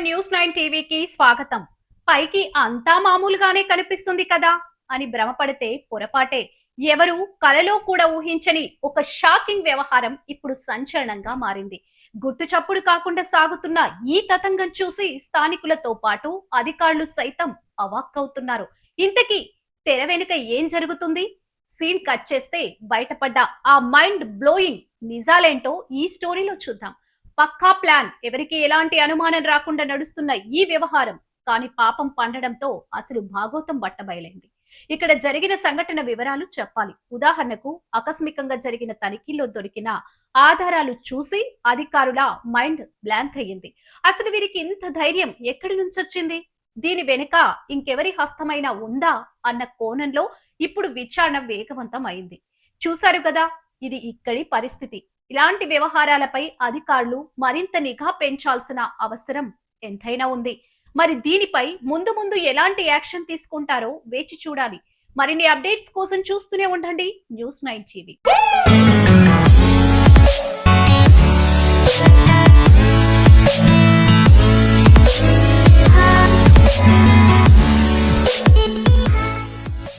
News 9 టీవీకి స్వాగతం. పైకి అంతా మామూలుగానే కనిపిస్తుంది కదా అని భ్రమపడితే పొరపాటే. ఎవరు కలలో కూడా ఊహించని ఒక షాకింగ్ వ్యవహారం ఇప్పుడు సంచలనంగా మారింది. గుట్టు చప్పుడు కాకుండా సాగుతున్న ఈ తతంగం చూసి స్థానికులతో పాటు అధికారులు సైతం అవాక్కవుతున్నారు. ఇంతకీ తెర వెనుక ఏం జరుగుతుంది? సీన్ కట్ చేస్తే బయటపడ్డ ఆ మైండ్ బ్లోయింగ్ నిజాలేంటో ఈ స్టోరీలో చూద్దాం. పక్కా ప్లాన్, ఎవరికి ఎలాంటి అనుమానం రాకుండా నడుస్తున్న ఈ వ్యవహారం కానీ పాపం పండడంతో అసలు భాగోతం బట్టబయలైంది. ఇక్కడ జరిగిన సంఘటన వివరాలు చెప్పాలి. ఉదాహరణకు ఆకస్మికంగా జరిగిన తనిఖీల్లో దొరికిన ఆధారాలు చూసి అధికారుల మైండ్ బ్లాంక్ అయ్యింది. అసలు వీరికి ఇంత ధైర్యం ఎక్కడి నుంచి వచ్చింది? దీని వెనుక ఇంకెవరి హస్తమైనా ఉందా అన్న కోణంలో ఇప్పుడు విచారణ వేగవంతం అయింది. చూశారు కదా, ఇది ఇక్కడి పరిస్థితి. ఇలాంటి వ్యవహారాలపై అధికారులు మరింత నిఘా పెంచాల్సిన అవసరం ఎంతైనా ఉంది. మరి దీనిపై ముందు ముందు ఎలాంటి యాక్షన్ తీసుకుంటారో వేచి చూడాలి. మరిన్ని అప్డేట్స్ కోసం చూస్తూనే ఉండండి న్యూస్ 9 టీవీ.